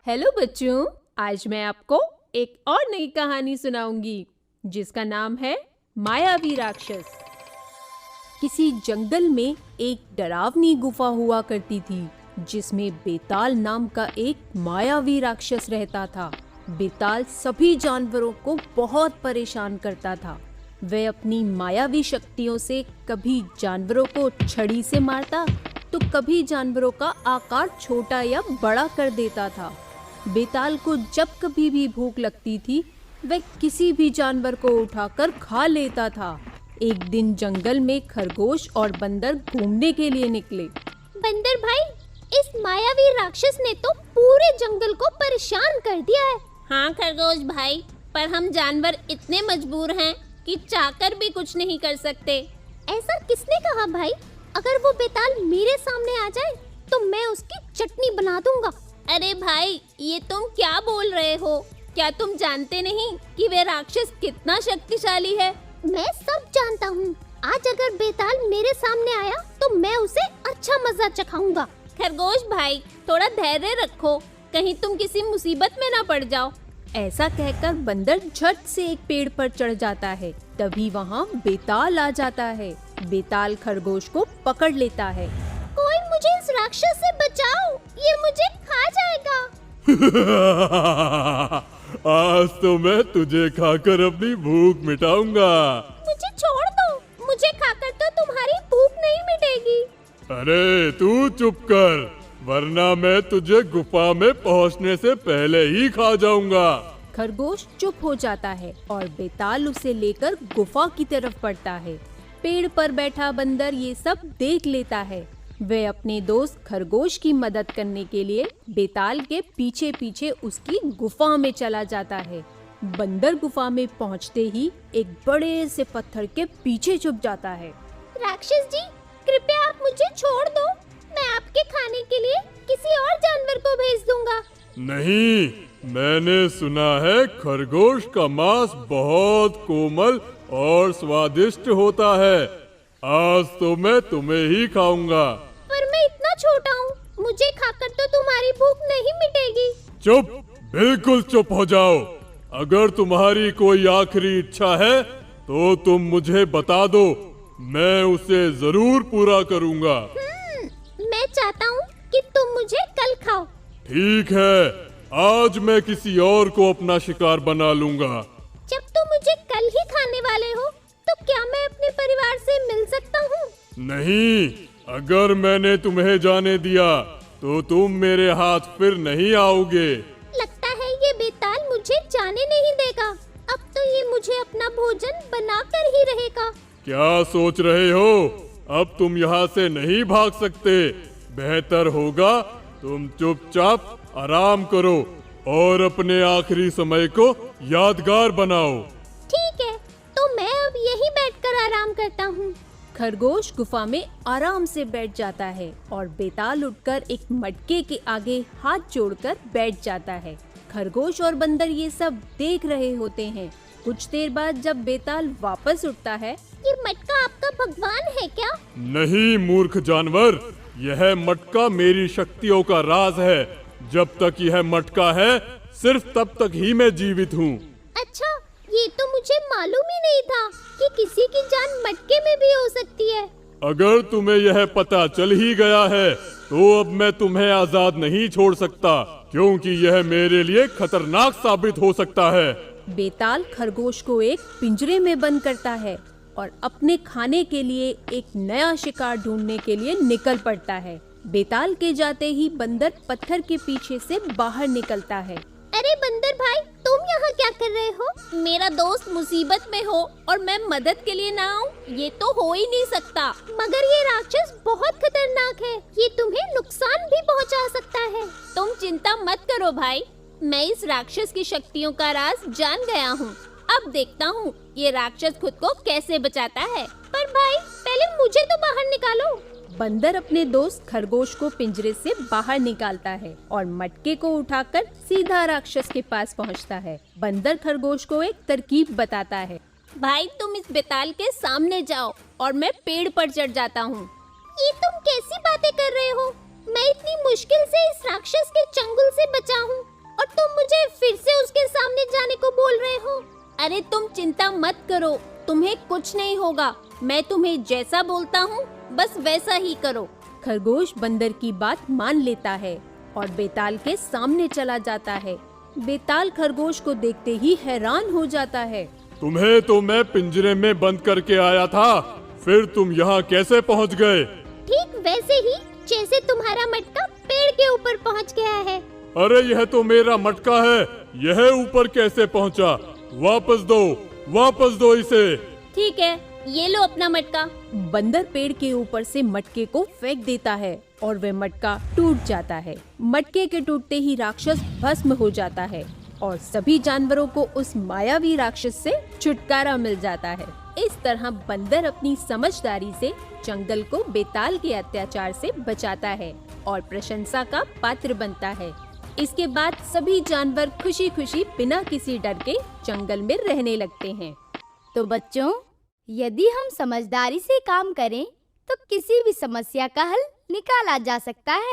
Hello बच्चों, आज मैं आपको एक और नई कहानी सुनाऊंगी जिसका नाम है मायावी राक्षस। किसी जंगल में एक डरावनी गुफा हुआ करती थी जिसमें बेताल नाम का एक मायावी राक्षस रहता था। बेताल सभी जानवरों को बहुत परेशान करता था। वह अपनी मायावी शक्तियों से कभी जानवरों को छड़ी से मारता तो कभी जानवरों का आकार छोटा या बड़ा कर देता था। बेताल को जब कभी भी भूख लगती थी वह किसी भी जानवर को उठाकर खा लेता था। एक दिन जंगल में खरगोश और बंदर घूमने के लिए निकले। बंदर भाई, इस मायावी राक्षस ने तो पूरे जंगल को परेशान कर दिया है। हाँ खरगोश भाई, पर हम जानवर इतने मजबूर हैं कि चाहकर भी कुछ नहीं कर सकते। ऐसा किसने कहा भाई? अगर वो बेताल मेरे सामने आ जाए तो मैं उसकी चटनी बना दूंगा। अरे भाई, ये तुम क्या बोल रहे हो? क्या तुम जानते नहीं कि वे राक्षस कितना शक्तिशाली है? मैं सब जानता हूँ। आज अगर बेताल मेरे सामने आया तो मैं उसे अच्छा मजा चखाऊंगा। खरगोश भाई, थोड़ा धैर्य रखो, कहीं तुम किसी मुसीबत में ना पड़ जाओ। ऐसा कहकर बंदर झट से एक पेड़ पर चढ़ जाता है। तभी वहाँ बेताल आ जाता है। बेताल खरगोश को पकड़ लेता है। कोई मुझे इस राक्षस से बचाओ, ये मुझे खा जाएगा। आज तो मैं तुझे खाकर अपनी भूख मिटाऊंगा। मुझे छोड़ दो, मुझे खाकर तो तुम्हारी भूख नहीं मिटेगी। अरे तू चुप कर, वरना मैं तुझे गुफा में पहुंचने से पहले ही खा जाऊंगा। खरगोश चुप हो जाता है और बेताल उसे लेकर गुफा की तरफ बढ़ता है। पेड़ पर बैठा बंदर ये सब देख लेता है। वह अपने दोस्त खरगोश की मदद करने के लिए बेताल के पीछे पीछे उसकी गुफा में चला जाता है। बंदर गुफा में पहुंचते ही एक बड़े से पत्थर के पीछे छुप जाता है। राक्षस जी, कृपया आप मुझे छोड़ दो। मैं आपके खाने के लिए किसी और जानवर को भेज दूंगा। नहीं, मैंने सुना है खरगोश का मांस बहुत कोमल और स्वादिष्ट होता है। आज तो मैं तुम्हें ही खाऊंगा। पर मैं इतना छोटा हूँ, मुझे खाकर तो तुम्हारी भूख नहीं मिटेगी। चुप, बिल्कुल चुप हो जाओ। अगर तुम्हारी कोई आखिरी इच्छा है तो तुम मुझे बता दो, मैं उसे जरूर पूरा करूंगा। मैं चाहता हूँ कि तुम मुझे कल खाओ। ठीक है, आज मैं किसी और को अपना शिकार बना लूंगा। जब तुम मुझे कल ही खाने वाले हो तो क्या मैं अपने परिवार से मिल सकता हूँ? नहीं, अगर मैंने तुम्हें जाने दिया तो तुम मेरे हाथ फिर नहीं आओगे। लगता है ये बेताल मुझे जाने नहीं देगा। अब तो ये मुझे अपना भोजन बनाकर ही रहेगा। क्या सोच रहे हो? अब तुम यहाँ से नहीं भाग सकते। बेहतर होगा तुम चुपचाप आराम करो और अपने आखिरी समय को यादगार बनाओ। ठीक है, तो मैं अब यहीं बैठकर आराम करता हूँ। खरगोश गुफा में आराम से बैठ जाता है और बेताल उठकर एक मटके के आगे हाथ जोड़कर बैठ जाता है। खरगोश और बंदर ये सब देख रहे होते हैं। कुछ देर बाद जब बेताल वापस उठता है। ये मटका आपका भगवान है क्या? नहीं मूर्ख जानवर, यह मटका मेरी शक्तियों का राज है। जब तक यह मटका है सिर्फ तब तक ही मैं जीवित हूँ। अच्छा, ये तो मुझे मालूम ही नहीं था कि किसी की जान मटके में भी हो सकती है। अगर तुम्हें यह पता चल ही गया है तो अब मैं तुम्हें आजाद नहीं छोड़ सकता, क्योंकि यह मेरे लिए खतरनाक साबित हो सकता है। बेताल खरगोश को एक पिंजरे में बंद करता है और अपने खाने के लिए एक नया शिकार ढूंढने के लिए निकल पड़ता है। बेताल के जाते ही बंदर पत्थर के पीछे से बाहर निकलता है। अरे बंदर भाई, तुम यहाँ क्या कर रहे हो? मेरा दोस्त मुसीबत में हो और मैं मदद के लिए ना आऊं, ये तो हो ही नहीं सकता। मगर ये राक्षस बहुत खतरनाक है, ये तुम्हें नुकसान भी पहुँचा सकता है। तुम चिंता मत करो भाई, मैं इस राक्षस की शक्तियों का राज जान गया हूँ। अब देखता हूँ ये राक्षस खुद को कैसे बचाता है। पर भाई, पहले मुझे तो बाहर निकालो। बंदर अपने दोस्त खरगोश को पिंजरे से बाहर निकालता है और मटके को उठाकर सीधा राक्षस के पास पहुंचता है। बंदर खरगोश को एक तरकीब बताता है। भाई, तुम इस बेताल के सामने जाओ और मैं पेड़ पर चढ़ जाता हूँ। ये तुम कैसी बातें कर रहे हो? मैं इतनी मुश्किल से इस राक्षस के चंगुल से बचा हूँ अरे तुम चिंता मत करो, तुम्हें कुछ नहीं होगा। मैं तुम्हें जैसा बोलता हूँ बस वैसा ही करो। खरगोश बंदर की बात मान लेता है और बेताल के सामने चला जाता है। बेताल खरगोश को देखते ही हैरान हो जाता है। तुम्हें तो मैं पिंजरे में बंद करके आया था, फिर तुम यहाँ कैसे पहुँच गए? ठीक वैसे ही जैसे तुम्हारा मटका पेड़ के ऊपर पहुंच गया है। अरे यह तो मेरा मटका है, यह ऊपर कैसे पहुँचा? वापस दो इसे। ठीक है, ये लो अपना मटका। बंदर पेड़ के ऊपर से मटके को फेंक देता है और वह मटका टूट जाता है। मटके के टूटते ही राक्षस भस्म हो जाता है और सभी जानवरों को उस मायावी राक्षस से छुटकारा मिल जाता है। इस तरह बंदर अपनी समझदारी से जंगल को बेताल के अत्याचार से बचाता है और प्रशंसा का पात्र बनता है। इसके बाद सभी जानवर खुशी खुशी बिना किसी डर के जंगल में रहने लगते हैं। तो बच्चों, यदि हम समझदारी से काम करें तो किसी भी समस्या का हल निकाला जा सकता है।